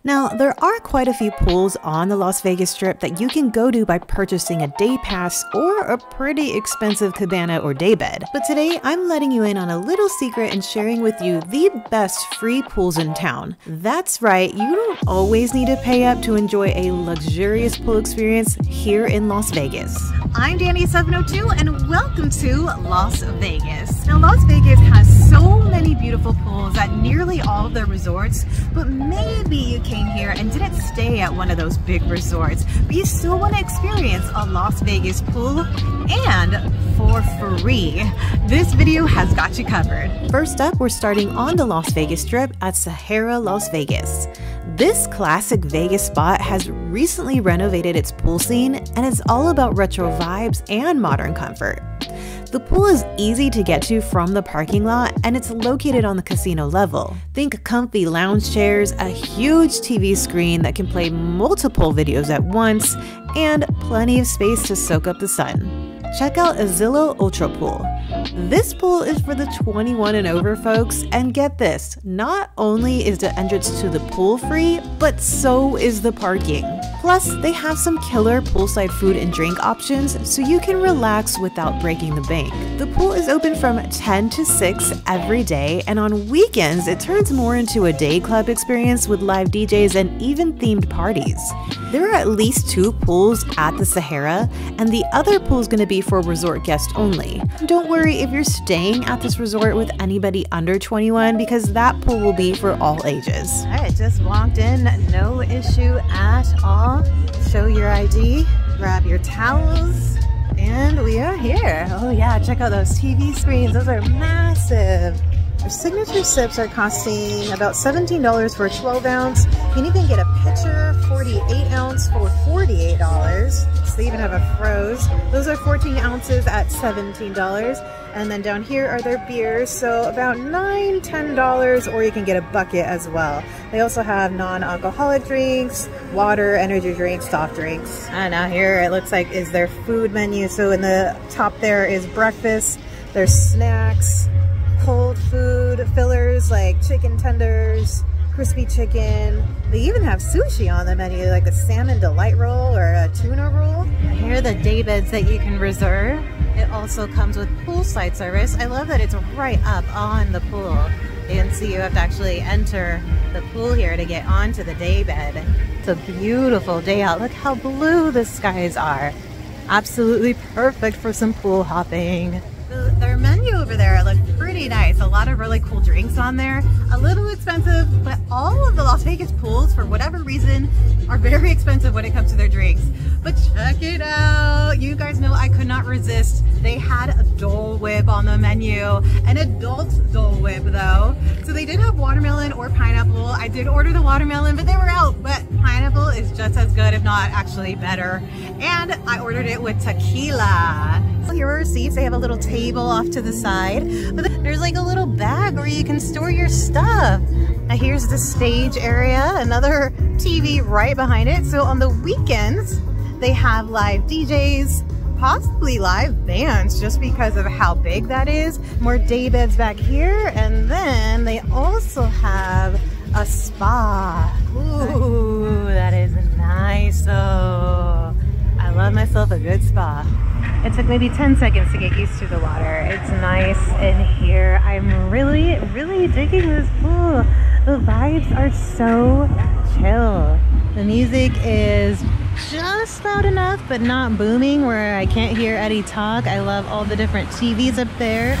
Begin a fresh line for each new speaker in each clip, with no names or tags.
Now, there are quite a few pools on the Las Vegas Strip that you can go to by purchasing a day pass or a pretty expensive cabana or daybed. But today, I'm letting you in on a little secret and sharing with you the best free pools in town. That's right, you don't always need to pay up to enjoy a luxurious pool experience here in Las Vegas.
I'm Danny702 and welcome to Las Vegas. Now, Las Vegas has so many beautiful pools at nearly all of their resorts, but maybe you came here and didn't stay at one of those big resorts, but you still want to experience a Las Vegas pool and for free. This video has got you covered.
First up, we're starting on the Las Vegas Strip at Sahara, Las Vegas. This classic Vegas spot has recently renovated its pool scene and it's all about retro vibes and modern comfort. The pool is easy to get to from the parking lot and it's located on the casino level. Think comfy lounge chairs, a huge TV screen that can play multiple videos at once, and plenty of space to soak up the sun. Check out Azillo Ultra Pool. This pool is for the 21 and over folks, and get this, not only is the entrance to the pool free, but so is the parking. Plus, they have some killer poolside food and drink options so you can relax without breaking the bank. The pool is open from 10 to 6 every day, and on weekends it turns more into a day club experience with live DJs and even themed parties. There are at least 2 pools at the Sahara, and the other pool is going to be for resort guests only. Don't worry if you're staying at this resort with anybody under 21 because that pool will be for all ages.
All right, just walked in, no issue at all. Show your ID, grab your towels, and we are here. Oh yeah, check out those TV screens, those are massive. Our signature sips are costing about $17 for a 12 ounce. You can even get a pitcher, 48 ounce for $48. So they even have a froze. Those are 14 ounces at $17. And then down here are their beers, so about $9, $10, or you can get a bucket as well. They also have non-alcoholic drinks, water, energy drinks, soft drinks. And now here it looks like is their food menu. So in the top there is breakfast, there's snacks, cold food, fillers like chicken tenders, crispy chicken. They even have sushi on the menu, like a salmon delight roll or a tuna roll. Here are the day beds that you can reserve. It also comes with poolside service. I love that it's right up on the pool. You can see you have to actually enter the pool here to get onto the day bed. It's a beautiful day out. Look how blue the skies are. Absolutely perfect for some pool hopping. Their menu over there looked pretty nice. A lot of really cool drinks on there. A little expensive, but all of the Las Vegas pools, for whatever reason, are very expensive when it comes to their drinks. But check it out. You guys know I could not resist. They had a Dole Whip on the menu, an adult Dole Whip though. So they did have watermelon or pineapple. I did order the watermelon, but they were out. But pineapple is just as good, if not actually better. And I ordered it with tequila. Here are receipts. They have a little table off to the side, but there's like a little bag where you can store your stuff. Now here's the stage area, another TV right behind it. So on the weekends, they have live DJs, possibly live bands just because of how big that is. More day beds back here, and then they also have a spa. Ooh, that is nice. Oh, I love myself a good spa. It took maybe 10 seconds to get used to the water. It's nice in here. I'm really digging this pool. The vibes are so chill. The music is just loud enough, but not booming where I can't hear Eddie talk. I love all the different TVs up there.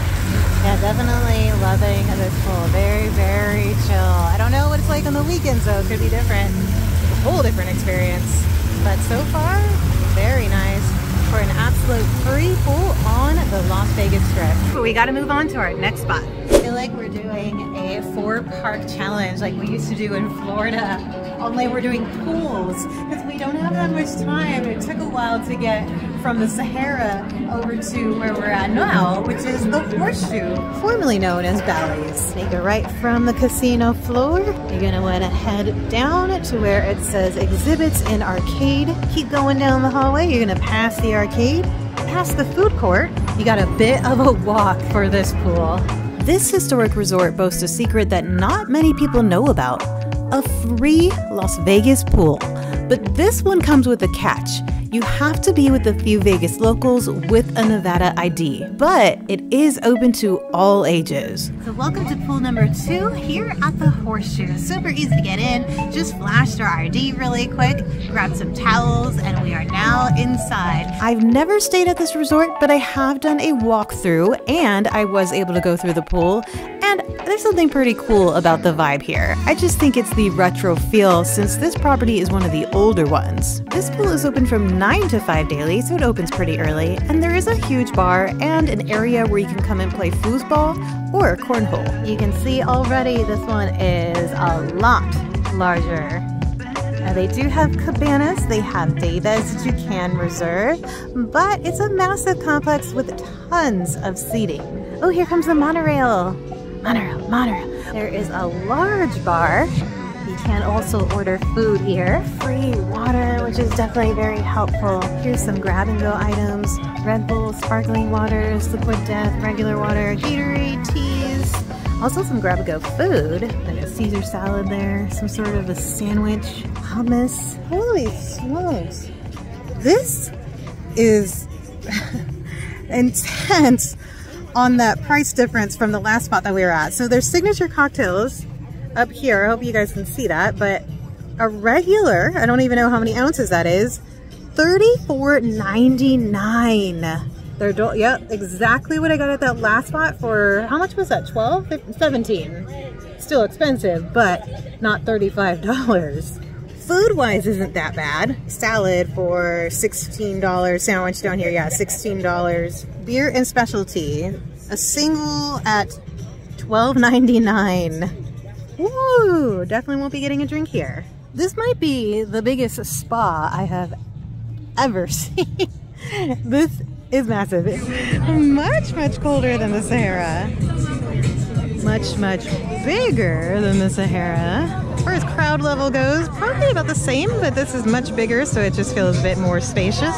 Yeah, definitely loving this pool. Very chill. I don't know what it's like on the weekends though. It could be different. It's a whole different experience. But so far, very nice. For an absolute free pool on the Las Vegas Strip. But we got to move on to our next spot. I feel like we're doing a 4-park challenge like we used to do in Florida, only we're doing pools because we don't have that much time. It took a while to get from the Sahara over to where we're at now, which is the Horseshoe, formerly known as Bally's. Take a right from the casino floor. You're gonna want to head down to where it says exhibits and arcade. Keep going down the hallway. You're gonna pass the arcade, past the food court. You got a bit of a walk for this pool.
This historic resort boasts a secret that not many people know about. a free Las Vegas pool. But this one comes with a catch. You have to be with a few Vegas locals with a Nevada ID, but it is open to all ages.
So welcome to pool number 2 here at the Horseshoe. Super easy to get in. Just flashed our ID really quick, grabbed some towels, and we are now inside.
I've never stayed at this resort, but I have done a walkthrough and I was able to go through the pool. And there's something pretty cool about the vibe here. I just think it's the retro feel since this property is one of the older ones. This pool is open from 9 to 5 daily, so it opens pretty early. And there is a huge bar and an area where you can come and play foosball or cornhole.
You can see already this one is a lot larger. They do have cabanas, they have day beds that you can reserve, but it's a massive complex with tons of seating. Oh, here comes the monorail. Monorail. There is a large bar. You can also order food here. Free water, which is definitely very helpful. Here's some grab-and-go items. Red Bull, sparkling waters, Liquid Death, regular water, Gatorade, teas. Also some grab-and-go food. There's a Caesar salad there, some sort of a sandwich, hummus. Holy smokes. This is intense on that price difference from the last spot that we were at. So there's signature cocktails up here. I hope you guys can see that, but a regular, I don't even know how many ounces that is, $34.99. They're yep, exactly what I got at that last spot for, how much was that, 12? 17. Still expensive, but not $35. Food-wise isn't that bad. Salad for $16, sandwich down here, yeah, $16. Beer and specialty, a single at $12.99. Woo! Definitely won't be getting a drink here. This might be the biggest spa I have ever seen. This is massive. It's much colder than the Sahara. Much bigger than the Sahara. As far as crowd level goes, probably about the same, but this is much bigger, so it just feels a bit more spacious.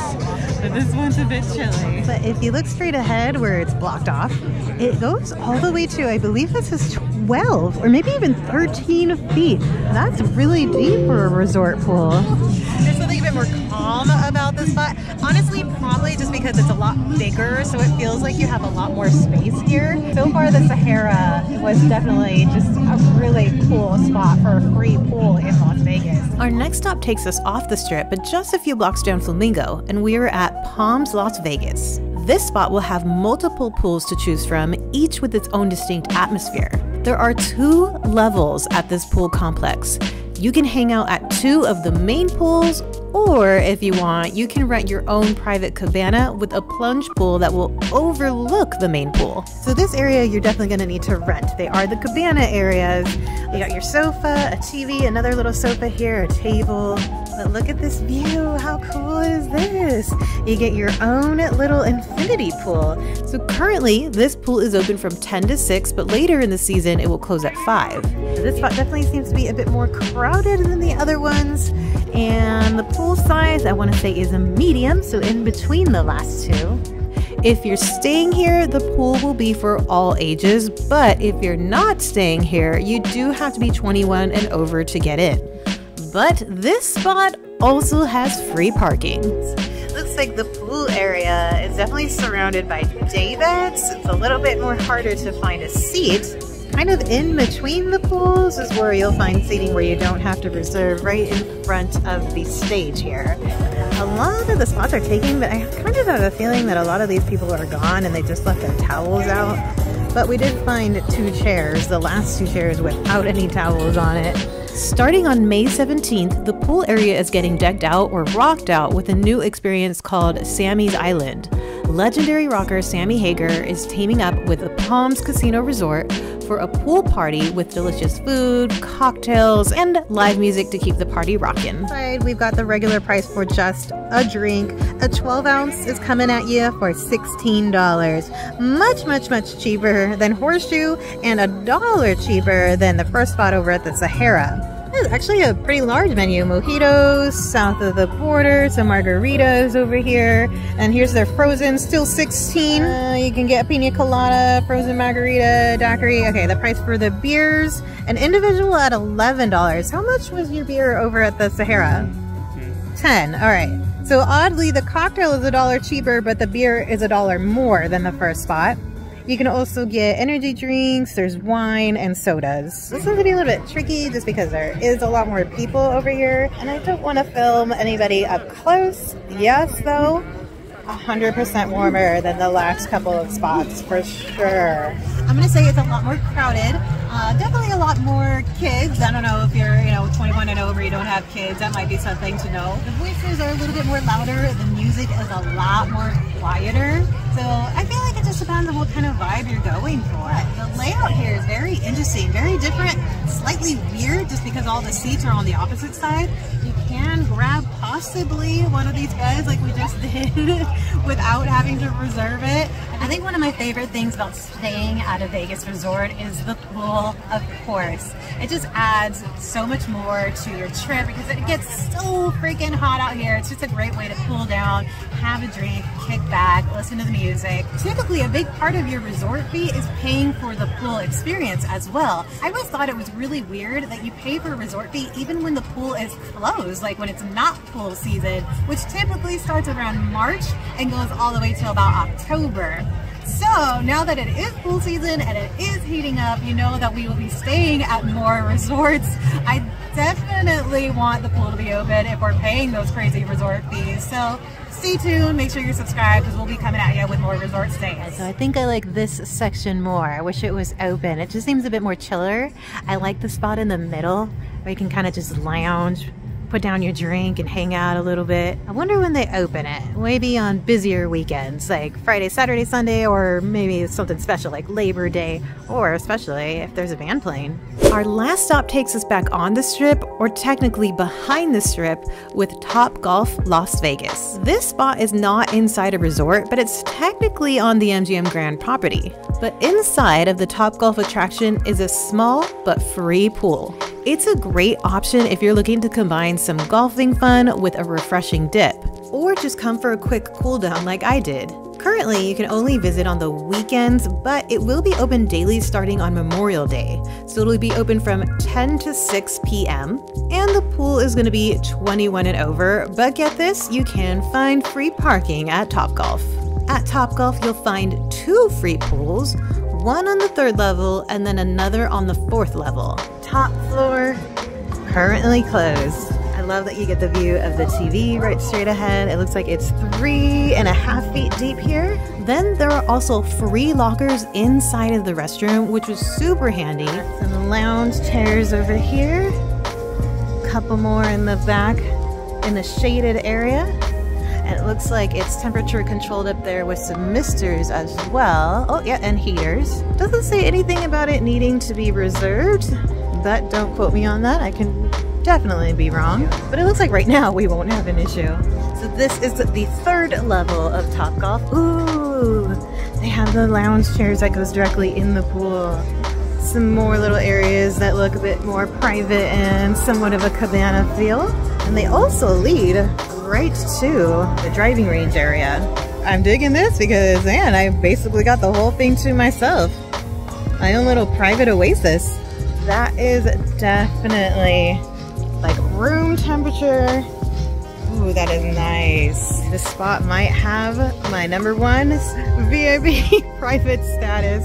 But this one's a bit chilly. But if you look straight ahead where it's blocked off, it goes all the way to, I believe this is 12 or maybe even 13 feet. That's really deep for a resort pool. There's something a bit more calm about this spot. Honestly, probably just because it's a lot bigger, so it feels like you have a lot more space here. So far, the Sahara was definitely just a really cool spot for a free pool in Las Vegas.
Our next stop takes us off the strip, but just a few blocks down Flamingo, and we are at Palms, Las Vegas. This spot will have multiple pools to choose from, each with its own distinct atmosphere. There are 2 levels at this pool complex. You can hang out at 2 of the main pools, or if you want, you can rent your own private cabana with a plunge pool that will overlook the main pool. So this area you're definitely going to need to rent. They are the cabana areas. You got your sofa, a TV, another little sofa here, a table. But look at this view. How cool is this? You get your own little infinity pool. So currently, this pool is open from 10 to 6, but later in the season, it will close at 5. This spot definitely seems to be a bit more crowded than the other ones. And the pool size, I want to say, is a medium, so in between the last 2. If you're staying here, the pool will be for all ages, but if you're not staying here, you do have to be 21 and over to get in. But this spot also has free parking. Looks like the pool area is definitely surrounded by day beds. It's a little bit more harder to find a seat. Kind of in between the pools is where you'll find seating where you don't have to reserve right in front of the stage here. A lot of the spots are taken, but I kind of have a feeling that a lot of these people are gone and they just left their towels out. But we did find 2 chairs, the last 2 chairs without any towels on it. Starting on May 17th, the pool area is getting decked out or rocked out with a new experience called Sammy's Island. Legendary rocker Sammy Hagar is teaming up with the Palms Casino Resort for a pool party with delicious food, cocktails, and live music to keep the party rocking. We've got the regular price for just a drink. A 12-ounce is coming at you for $16. Much cheaper than Horseshoe and $1 cheaper than the first spot over at the Sahara.
It's actually a pretty large menu. Mojitos south of the border, some margaritas over here, and here's their frozen, still 16. You can get pina colada, frozen margarita, daiquiri. Okay, the price for the beers, an individual at $11. How much was your beer over at the Sahara? 10. All right. So oddly, the cocktail is $1 cheaper, but the beer is $1 more than the first spot. You can also get energy drinks, there's wine and sodas. This is gonna be a little bit tricky just because there is a lot more people over here and I don't want to film anybody up close. Yes, though, 100% warmer than the last couple of spots for sure. I'm gonna say it's a lot more crowded. Definitely a lot more kids. I don't know if you're, 21 and over, you don't have kids. That might be something to know. The voices are a little bit more louder. The music is a lot more quieter. So I feel like it just depends on what kind of vibe you're going for. The layout here is very interesting, very different, slightly weird just because all the seats are on the opposite side. You can grab possibly one of these beds like we just did without having to reserve it. I think one of my favorite things about staying at a Vegas resort is the pool, of course. It just adds so much more to your trip because it gets so freaking hot out here. It's just a great way to cool down, have a drink, kick back, listen to the music. Typically, a big part of your resort fee is paying for the pool experience as well. I always thought it was really weird that you pay for a resort fee even when the pool is closed, like when it's not pool season, which typically starts around March and goes all the way till about October. So now that it is pool season and it is heating up, you know that we will be staying at more resorts. I definitely want the pool to be open if we're paying those crazy resort fees. So stay tuned, make sure you're subscribed because we'll be coming at you with more resort stays. So I think I like this section more. I wish it was open. It just seems a bit more chiller. I like the spot in the middle where you can kind of just lounge, put down your drink and hang out a little bit. I wonder when they open it. Maybe on busier weekends like Friday, Saturday, Sunday, or maybe something special like Labor Day, or especially if there's a band playing.
Our last stop takes us back on the strip, or technically behind the strip, with Topgolf Las Vegas. This spot is not inside a resort, but it's technically on the MGM Grand property. But inside of the Topgolf attraction is a small but free pool. It's a great option if you're looking to combine some golfing fun with a refreshing dip, or just come for a quick cool down like I did. Currently, you can only visit on the weekends, but it will be open daily starting on Memorial Day. So it'll be open from 10 to 6 p.m. and the pool is going to be 21 and over, but get this, you can find free parking at Topgolf. At Topgolf, you'll find 2 free pools, one on the 3rd level and then another on the 4th level.
Top floor, currently closed. I love that you get the view of the TV right straight ahead. It looks like it's 3.5 feet deep here.
Then there are also free lockers inside of the restroom, which was super handy.
Some lounge chairs over here. Couple more in the back in the shaded area. And it looks like it's temperature controlled up there with some misters as well. Oh yeah, and heaters. Doesn't say anything about it needing to be reserved, but don't quote me on that. I can definitely be wrong. But it looks like right now we won't have an issue. So this is the 3rd level of Topgolf. Ooh, they have the lounge chairs that goes directly in the pool. Some more little areas that look a bit more private and somewhat of a cabana feel. And they also lead right to the driving range area. I'm digging this because, man, I basically got the whole thing to myself. My own little private oasis. That is definitely like room temperature. Ooh, that is nice. This spot might have my #1 VIP private status,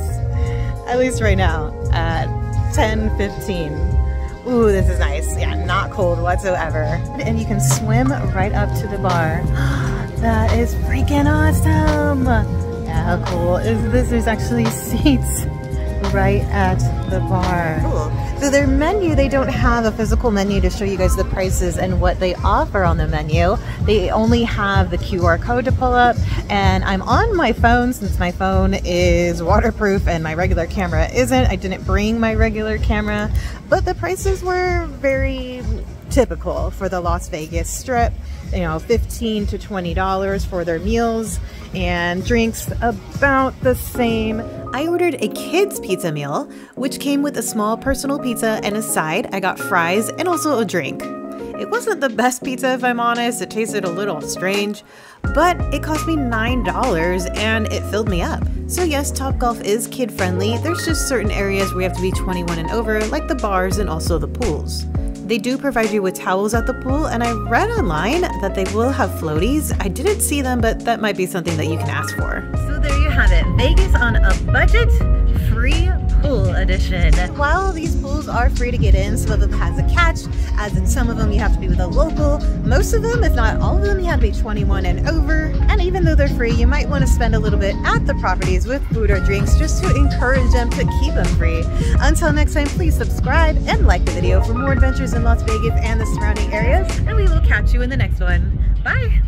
at least right now, at 10:15. Ooh, this is nice. Yeah, not cold whatsoever. And you can swim right up to the bar. That is freaking awesome. Yeah, how cool is this? There's actually seats right at the bar. Cool. So their menu, they don't have a physical menu to show you guys the prices and what they offer on the menu. They only have the QR code to pull up, and I'm on my phone since my phone is waterproof and my regular camera isn't. I didn't bring my regular camera, but the prices were very typical for the Las Vegas Strip. You know, $15 to $20 for their meals and drinks about the same.
I ordered a kids pizza meal, which came with a small personal pizza and a side. I got fries and also a drink. It wasn't the best pizza, if I'm honest. It tasted a little strange, but it cost me $9 and it filled me up. So yes, Topgolf is kid-friendly. There's just certain areas where you have to be 21 and over, like the bars and also the pools. They do provide you with towels at the pool, and I read online that they will have floaties. I didn't see them, but that might be something that you can ask for.
So there you have it, Vegas on a budget, free pool edition. While these pools are free to get in, some of them has a catch, as in some of them you have to be with a local. Most of them, if not all of them, you have to be 21 and over. And even though they're free, you might want to spend a little bit at the properties with food or drinks just to encourage them to keep them free. Until next time, please subscribe and like the video for more adventures in Las Vegas and the surrounding areas, and we will catch you in the next one. Bye!